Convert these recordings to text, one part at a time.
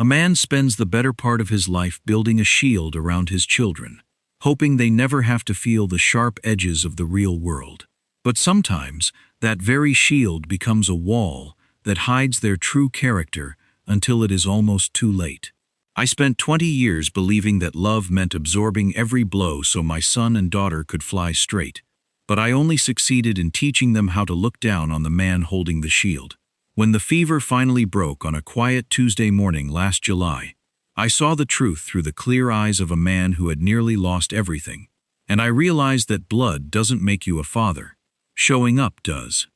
A man spends the better part of his life building a shield around his children, hoping they never have to feel the sharp edges of the real world. But sometimes, that very shield becomes a wall that hides their true character until it is almost too late. I spent 20 years believing that love meant absorbing every blow so my son and daughter could fly straight, but I only succeeded in teaching them how to look down on the man holding the shield. When the fever finally broke on a quiet Tuesday morning last July, I saw the truth through the clear eyes of a man who had nearly lost everything, and I realized that blood doesn't make you a father. Showing up does.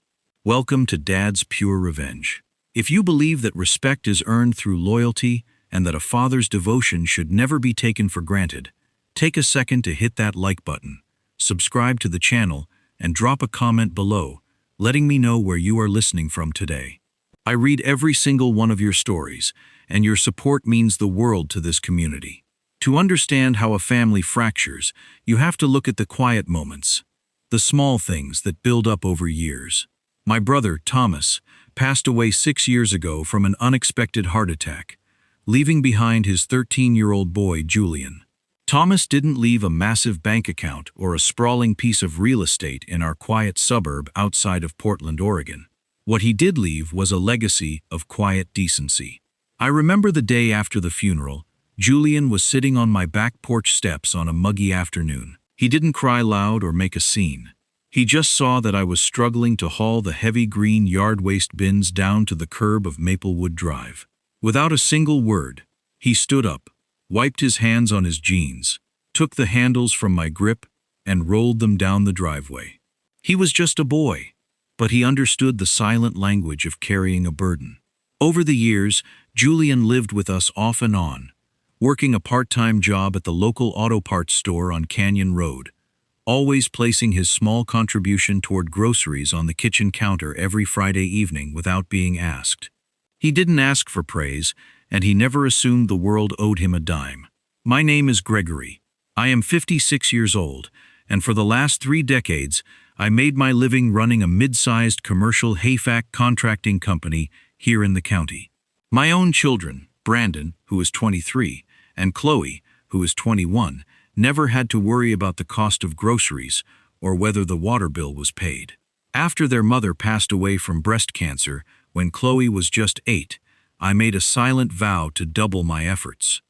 Welcome to Dad's Pure Revenge. If you believe that respect is earned through loyalty and that a father's devotion should never be taken for granted, take a second to hit that like button, subscribe to the channel, and drop a comment below, letting me know where you are listening from today. I read every single one of your stories, and your support means the world to this community. To understand how a family fractures, you have to look at the quiet moments, the small things that build up over years. My brother, Thomas, passed away 6 years ago from an unexpected heart attack, leaving behind his 13-year-old boy, Julian. Thomas didn't leave a massive bank account or a sprawling piece of real estate in our quiet suburb outside of Portland, Oregon. What he did leave was a legacy of quiet decency. I remember the day after the funeral, Julian was sitting on my back porch steps on a muggy afternoon. He didn't cry loud or make a scene. He just saw that I was struggling to haul the heavy green yard waste bins down to the curb of Maplewood Drive. Without a single word, he stood up, wiped his hands on his jeans, took the handles from my grip, and rolled them down the driveway. He was just a boy, but he understood the silent language of carrying a burden. Over the years, Julian lived with us off and on, working a part-time job at the local auto parts store on Canyon Road, always placing his small contribution toward groceries on the kitchen counter every Friday evening without being asked. He didn't ask for praise, and he never assumed the world owed him a dime. My name is Gregory. I am 56 years old, and for the last 3 decades, I made my living running a mid-sized commercial haystack contracting company here in the county. My own children, Brandon, who is 23, and Chloe, who is 21, never had to worry about the cost of groceries or whether the water bill was paid. After their mother passed away from breast cancer when Chloe was just 8, I made a silent vow to double my efforts.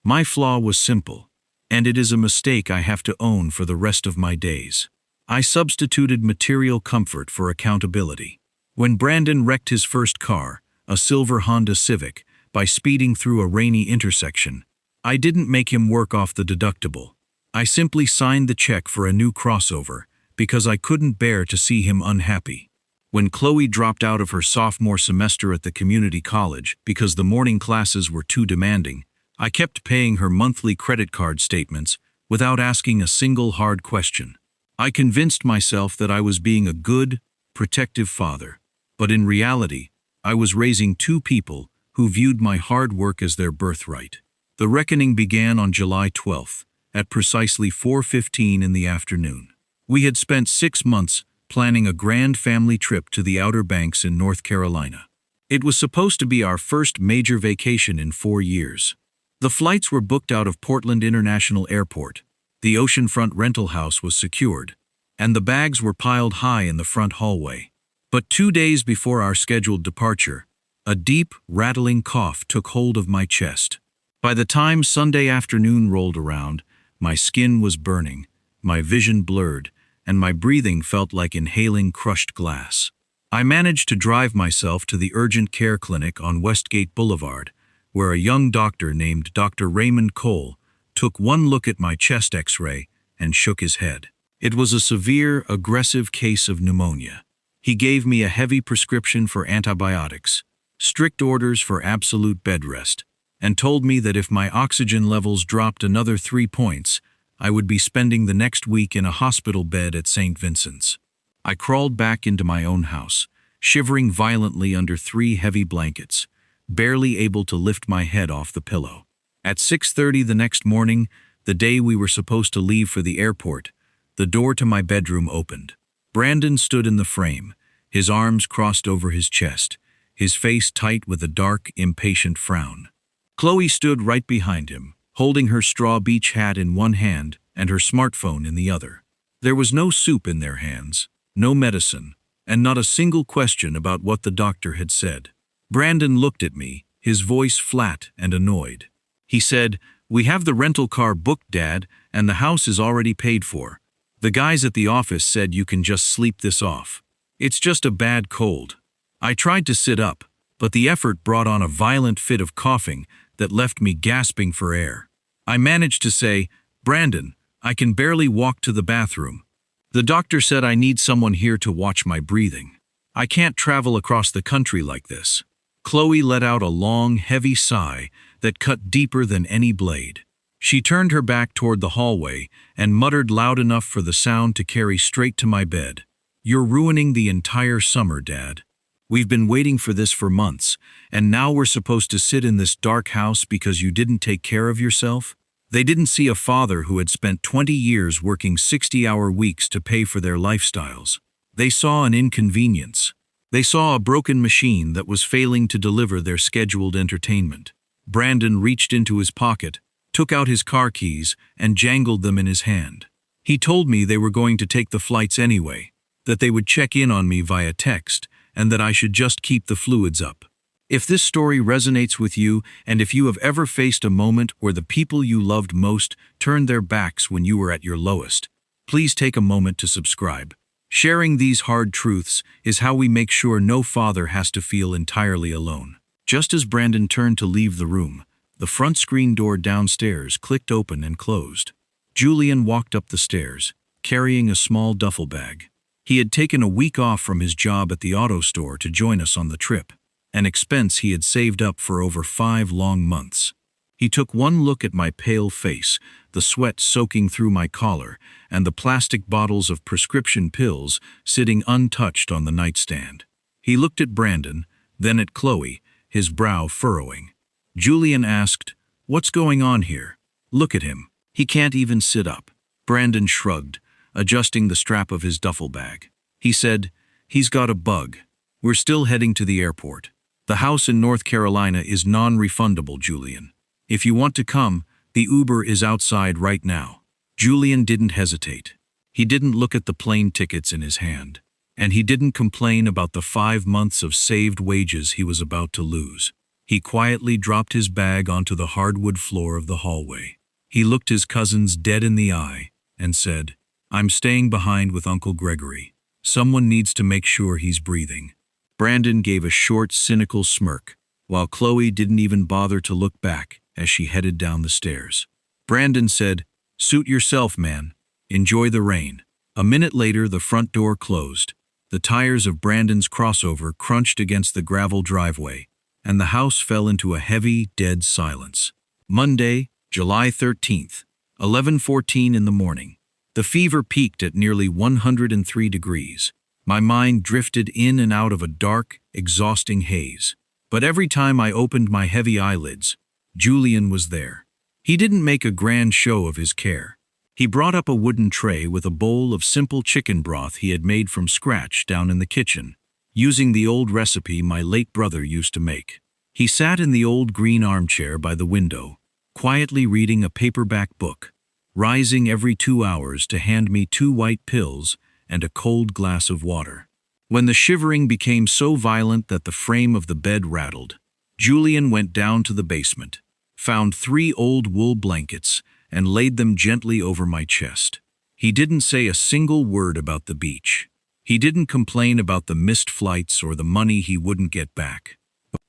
My flaw was simple, and it is a mistake I have to own for the rest of my days. I substituted material comfort for accountability. When Brandon wrecked his first car, a silver Honda Civic, by speeding through a rainy intersection, I didn't make him work off the deductible. I simply signed the check for a new crossover because I couldn't bear to see him unhappy. When Chloe dropped out of her sophomore semester at the community college because the morning classes were too demanding, I kept paying her monthly credit card statements without asking a single hard question. I convinced myself that I was being a good, protective father, but in reality, I was raising 2 people who viewed my hard work as their birthright. The reckoning began on July 12th, at precisely 4:15 in the afternoon. We had spent 6 months planning a grand family trip to the Outer Banks in North Carolina. It was supposed to be our first major vacation in 4 years. The flights were booked out of Portland International Airport. The oceanfront rental house was secured, and the bags were piled high in the front hallway. But 2 days before our scheduled departure, a deep, rattling cough took hold of my chest. By the time Sunday afternoon rolled around, my skin was burning, my vision blurred, and my breathing felt like inhaling crushed glass. I managed to drive myself to the urgent care clinic on Westgate Boulevard, where a young doctor named Dr. Raymond Cole took one look at my chest X-ray and shook his head. It was a severe, aggressive case of pneumonia. He gave me a heavy prescription for antibiotics, strict orders for absolute bed rest, and told me that if my oxygen levels dropped another 3 points, I would be spending the next week in a hospital bed at St. Vincent's. I crawled back into my own house, shivering violently under 3 heavy blankets, barely able to lift my head off the pillow. At 6:30 the next morning, the day we were supposed to leave for the airport, the door to my bedroom opened. Brandon stood in the frame, his arms crossed over his chest, his face tight with a dark, impatient frown. Chloe stood right behind him, holding her straw beach hat in one hand and her smartphone in the other. There was no soup in their hands, no medicine, and not a single question about what the doctor had said. Brandon looked at me, his voice flat and annoyed. He said, "We have the rental car booked, Dad, and the house is already paid for. The guys at the office said you can just sleep this off. It's just a bad cold." I tried to sit up, but the effort brought on a violent fit of coughing that left me gasping for air. I managed to say, "Brandon, I can barely walk to the bathroom. The doctor said I need someone here to watch my breathing. I can't travel across the country like this." Chloe let out a long, heavy sigh that cut deeper than any blade. She turned her back toward the hallway and muttered loud enough for the sound to carry straight to my bed. "You're ruining the entire summer, Dad. We've been waiting for this for months, and now we're supposed to sit in this dark house because you didn't take care of yourself?" They didn't see a father who had spent 20 years working 60-hour weeks to pay for their lifestyles. They saw an inconvenience. They saw a broken machine that was failing to deliver their scheduled entertainment. Brandon reached into his pocket, took out his car keys, and jangled them in his hand. He told me they were going to take the flights anyway, that they would check in on me via text, and that I should just keep the fluids up. If this story resonates with you, and if you have ever faced a moment where the people you loved most turned their backs when you were at your lowest, please take a moment to subscribe. Sharing these hard truths is how we make sure no father has to feel entirely alone. Just as Brandon turned to leave the room, the front screen door downstairs clicked open and closed. Julian walked up the stairs, carrying a small duffel bag. He had taken a week off from his job at the auto store to join us on the trip, an expense he had saved up for over 5 long months. He took one look at my pale face, the sweat soaking through my collar, and the plastic bottles of prescription pills sitting untouched on the nightstand. He looked at Brandon, then at Chloe, his brow furrowing. Julian asked, "What's going on here? Look at him. He can't even sit up." Brandon shrugged, adjusting the strap of his duffel bag. He said, "He's got a bug. We're still heading to the airport. The house in North Carolina is non-refundable, Julian. If you want to come, the Uber is outside right now." Julian didn't hesitate. He didn't look at the plane tickets in his hand, and he didn't complain about the 5 months of saved wages he was about to lose. He quietly dropped his bag onto the hardwood floor of the hallway. He looked his cousins dead in the eye and said, "I'm staying behind with Uncle Gregory. Someone needs to make sure he's breathing." Brandon gave a short, cynical smirk, while Chloe didn't even bother to look back as she headed down the stairs. Brandon said, "Suit yourself, man. Enjoy the rain." A minute later, the front door closed. The tires of Brandon's crossover crunched against the gravel driveway, and the house fell into a heavy, dead silence. Monday, July 13th, 11:14 in the morning. The fever peaked at nearly 103 degrees. My mind drifted in and out of a dark, exhausting haze. But every time I opened my heavy eyelids, Julian was there. He didn't make a grand show of his care. He brought up a wooden tray with a bowl of simple chicken broth he had made from scratch down in the kitchen, using the old recipe my late brother used to make. He sat in the old green armchair by the window, quietly reading a paperback book, rising every 2 hours to hand me 2 white pills and a cold glass of water. When the shivering became so violent that the frame of the bed rattled, Julian went down to the basement, found 3 old wool blankets, and laid them gently over my chest. He didn't say a single word about the beach. He didn't complain about the missed flights or the money he wouldn't get back.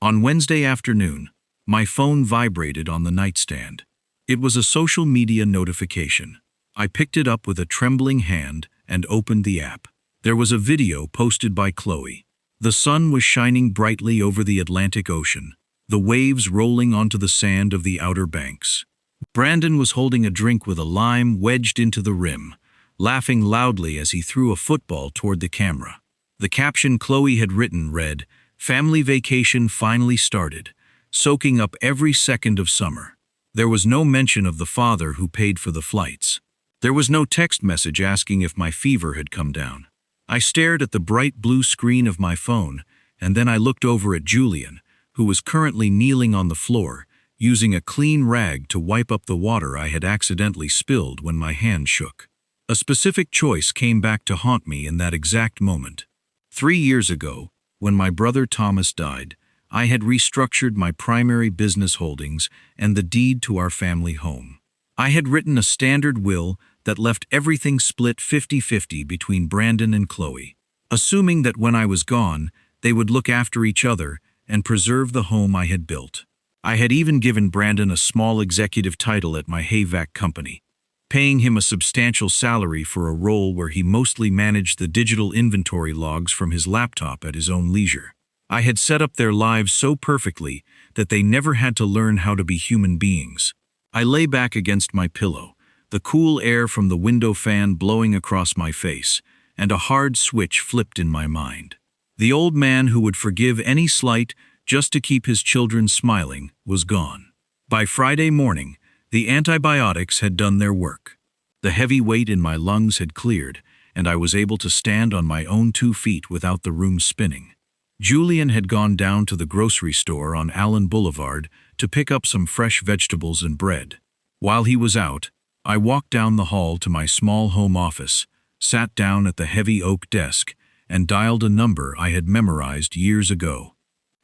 On Wednesday afternoon, my phone vibrated on the nightstand. It was a social media notification. I picked it up with a trembling hand and opened the app. There was a video posted by Chloe. The sun was shining brightly over the Atlantic Ocean, the waves rolling onto the sand of the Outer Banks. Brandon was holding a drink with a lime wedged into the rim, laughing loudly as he threw a football toward the camera. The caption Chloe had written read, "Family vacation finally started, soaking up every second of summer." There was no mention of the father who paid for the flights. There was no text message asking if my fever had come down. I stared at the bright blue screen of my phone, and then I looked over at Julian, who was currently kneeling on the floor, using a clean rag to wipe up the water I had accidentally spilled when my hand shook. A specific choice came back to haunt me in that exact moment. 3 years ago, when my brother Thomas died, I had restructured my primary business holdings and the deed to our family home. I had written a standard will that left everything split 50-50 between Brandon and Chloe, assuming that when I was gone, they would look after each other and preserve the home I had built. I had even given Brandon a small executive title at my HVAC company, paying him a substantial salary for a role where he mostly managed the digital inventory logs from his laptop at his own leisure. I had set up their lives so perfectly that they never had to learn how to be human beings. I lay back against my pillow, the cool air from the window fan blowing across my face, and a hard switch flipped in my mind. The old man who would forgive any slight just to keep his children smiling was gone. By Friday morning, the antibiotics had done their work. The heavy weight in my lungs had cleared, and I was able to stand on my own 2 feet without the room spinning. Julian had gone down to the grocery store on Allen Boulevard to pick up some fresh vegetables and bread. While he was out, I walked down the hall to my small home office, sat down at the heavy oak desk, and dialed a number I had memorized years ago.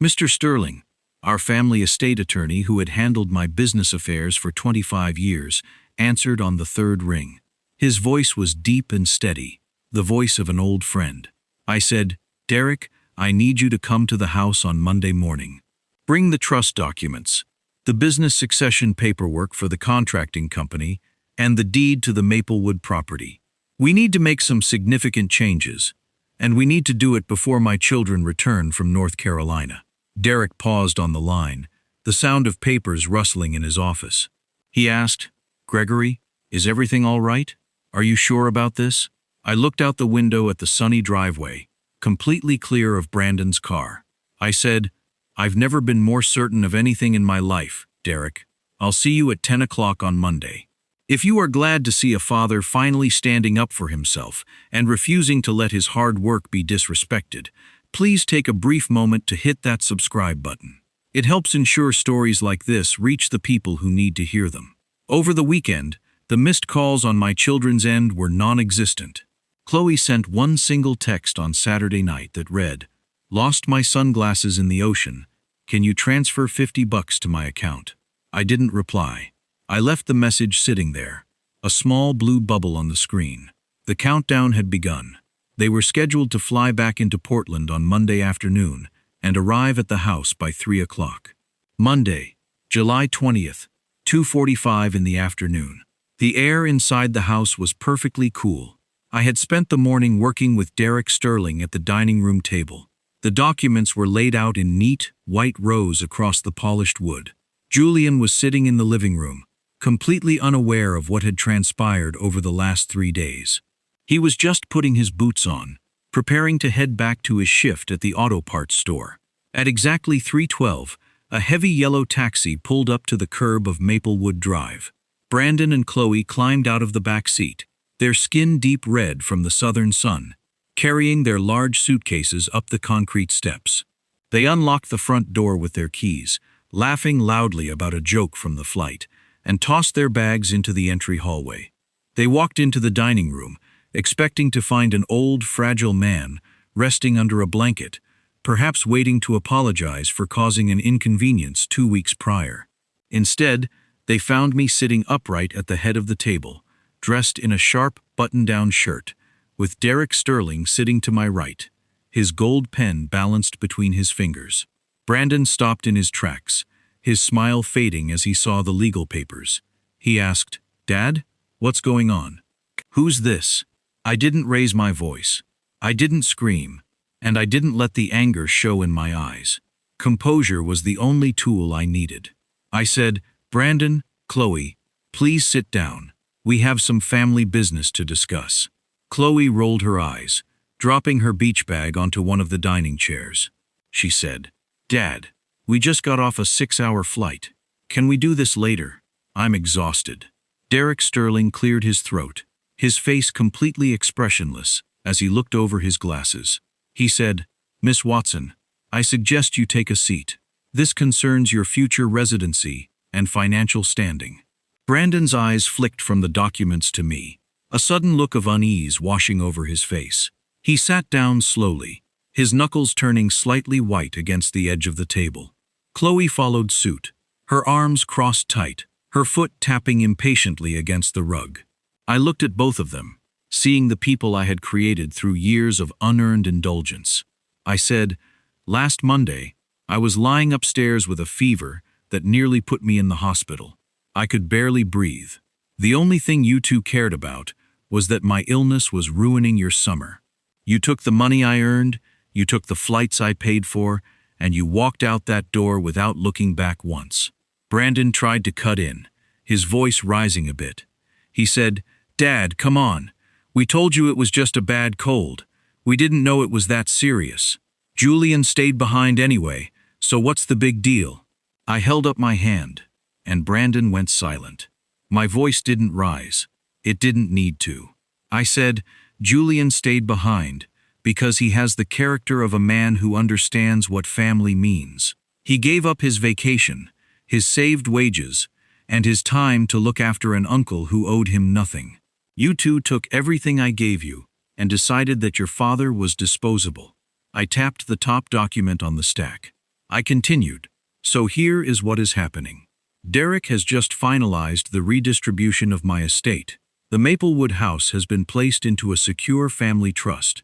Mr. Sterling, our family estate attorney who had handled my business affairs for 25 years, answered on the 3rd ring. His voice was deep and steady, the voice of an old friend. I said, "Derek, I need you to come to the house on Monday morning. Bring the trust documents, the business succession paperwork for the contracting company, and the deed to the Maplewood property. We need to make some significant changes, and we need to do it before my children return from North Carolina." Derek paused on the line, the sound of papers rustling in his office. He asked, "Gregory, is everything all right? Are you sure about this?" I looked out the window at the sunny driveway, completely clear of Brandon's car. I said, "I've never been more certain of anything in my life, Derek. I'll see you at 10 o'clock on Monday. If you are glad to see a father finally standing up for himself and refusing to let his hard work be disrespected, please take a brief moment to hit that subscribe button. It helps ensure stories like this reach the people who need to hear them." Over the weekend, the missed calls on my children's end were non-existent. Chloe sent one single text on Saturday night that read, "Lost my sunglasses in the ocean. Can you transfer $50 to my account?" I didn't reply. I left the message sitting there, a small blue bubble on the screen. The countdown had begun. They were scheduled to fly back into Portland on Monday afternoon and arrive at the house by 3 o'clock. Monday, July 20th, 2:45 in the afternoon. The air inside the house was perfectly cool. I had spent the morning working with Derek Sterling at the dining room table. The documents were laid out in neat, white rows across the polished wood. Julian was sitting in the living room, completely unaware of what had transpired over the last 3 days. He was just putting his boots on, preparing to head back to his shift at the auto parts store. At exactly 3:12, a heavy yellow taxi pulled up to the curb of Maplewood Drive. Brandon and Chloe climbed out of the back seat, their skin deep red from the southern sun, carrying their large suitcases up the concrete steps. They unlocked the front door with their keys, laughing loudly about a joke from the flight, and tossed their bags into the entry hallway. They walked into the dining room, expecting to find an old, fragile man resting under a blanket, perhaps waiting to apologize for causing an inconvenience 2 weeks prior. Instead, they found me sitting upright at the head of the table, dressed in a sharp, button-down shirt, with Derek Sterling sitting to my right, his gold pen balanced between his fingers. Brandon stopped in his tracks, his smile fading as he saw the legal papers. He asked, "Dad, what's going on? Who's this?" I didn't raise my voice. I didn't scream, and I didn't let the anger show in my eyes. Composure was the only tool I needed. I said, "Brandon, Chloe, please sit down. We have some family business to discuss." Chloe rolled her eyes, dropping her beach bag onto one of the dining chairs. She said, "Dad, we just got off a 6-hour flight. Can we do this later? I'm exhausted." Derek Sterling cleared his throat, his face completely expressionless as he looked over his glasses. He said, "Miss Watson, I suggest you take a seat. This concerns your future residency and financial standing. Brandon's eyes flicked from the documents to me, a sudden look of unease washing over his face. He sat down slowly, his knuckles turning slightly white against the edge of the table. Chloe followed suit, her arms crossed tight, her foot tapping impatiently against the rug. I looked at both of them, seeing the people I had created through years of unearned indulgence. I said, "Last Monday, I was lying upstairs with a fever that nearly put me in the hospital. I could barely breathe. The only thing you two cared about was that my illness was ruining your summer. You took the money I earned, you took the flights I paid for, and you walked out that door without looking back once." Brandon tried to cut in, his voice rising a bit. He said, "Dad, come on. We told you it was just a bad cold. We didn't know it was that serious. Julian stayed behind anyway, so what's the big deal?" I held up my hand, and Brandon went silent. My voice didn't rise. It didn't need to. I said, "Julian stayed behind because he has the character of a man who understands what family means. He gave up his vacation, his saved wages, and his time to look after an uncle who owed him nothing. You two took everything I gave you and decided that your father was disposable." I tapped the top document on the stack. I continued, "So here is what is happening. Derek has just finalized the redistribution of my estate. The Maplewood house has been placed into a secure family trust.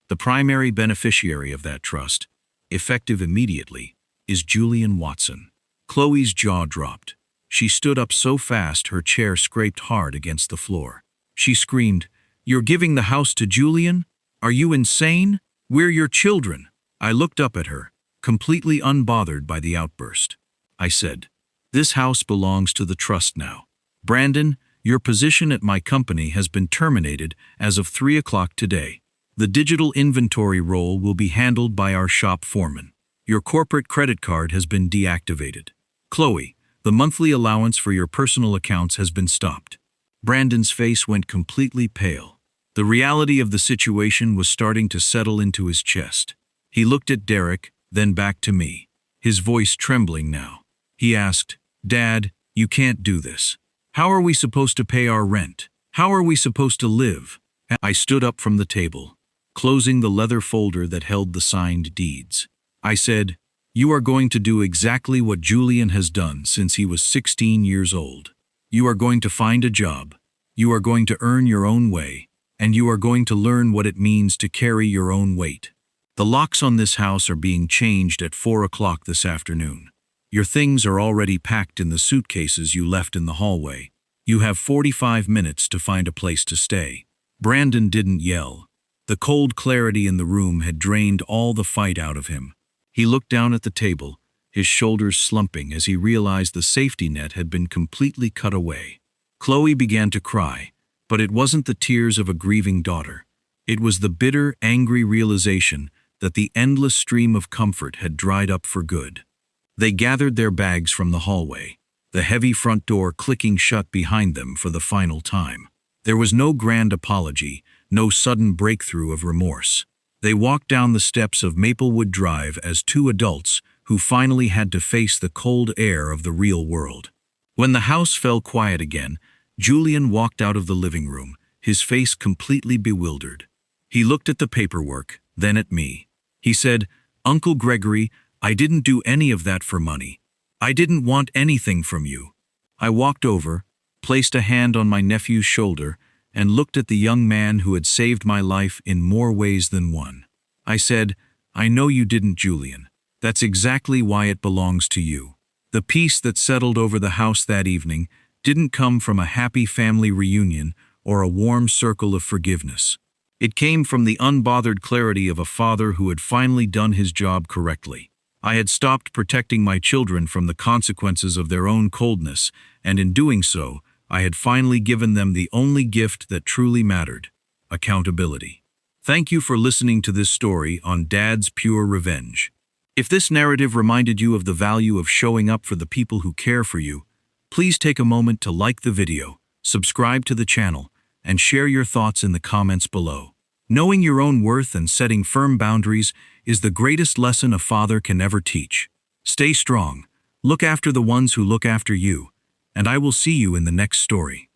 The primary beneficiary of that trust, effective immediately, is Julian Watson." Chloe's jaw dropped. She stood up so fast her chair scraped hard against the floor. She screamed, "You're giving the house to Julian? Are you insane? We're your children." I looked up at her, completely unbothered by the outburst. I said, "This house belongs to the trust now. Brandon, your position at my company has been terminated as of 3 o'clock today. The digital inventory role will be handled by our shop foreman. Your corporate credit card has been deactivated. Chloe, the monthly allowance for your personal accounts has been stopped." Brandon's face went completely pale. The reality of the situation was starting to settle into his chest. He looked at Derek, then back to me, his voice trembling now. He asked, "Dad, you can't do this. How are we supposed to pay our rent? How are we supposed to live?" I stood up from the table, closing the leather folder that held the signed deeds. I said, "You are going to do exactly what Julian has done since he was 16 years old. You are going to find a job, you are going to earn your own way, and you are going to learn what it means to carry your own weight. The locks on this house are being changed at 4 o'clock this afternoon. Your things are already packed in the suitcases you left in the hallway. You have 45 minutes to find a place to stay." Brandon didn't yell. The cold clarity in the room had drained all the fight out of him. He looked down at the table, his shoulders slumping as he realized the safety net had been completely cut away. Chloe began to cry, but it wasn't the tears of a grieving daughter. It was the bitter, angry realization that the endless stream of comfort had dried up for good. They gathered their bags from the hallway, the heavy front door clicking shut behind them for the final time. There was no grand apology, no sudden breakthrough of remorse. They walked down the steps of Maplewood Drive as two adults who finally had to face the cold air of the real world. When the house fell quiet again, Julian walked out of the living room, his face completely bewildered. He looked at the paperwork, then at me. He said, "Uncle Gregory, I didn't do any of that for money. I didn't want anything from you." I walked over, placed a hand on my nephew's shoulder, and looked at the young man who had saved my life in more ways than one. I said, "I know you didn't, Julian. That's exactly why it belongs to you." The peace that settled over the house that evening didn't come from a happy family reunion or a warm circle of forgiveness. It came from the unbothered clarity of a father who had finally done his job correctly. I had stopped protecting my children from the consequences of their own coldness, and in doing so, I had finally given them the only gift that truly mattered: accountability. Thank you for listening to this story on Dad's Pure Revenge. If this narrative reminded you of the value of showing up for the people who care for you, please take a moment to like the video, subscribe to the channel, and share your thoughts in the comments below. Knowing your own worth and setting firm boundaries is the greatest lesson a father can ever teach. Stay strong, look after the ones who look after you, and I will see you in the next story.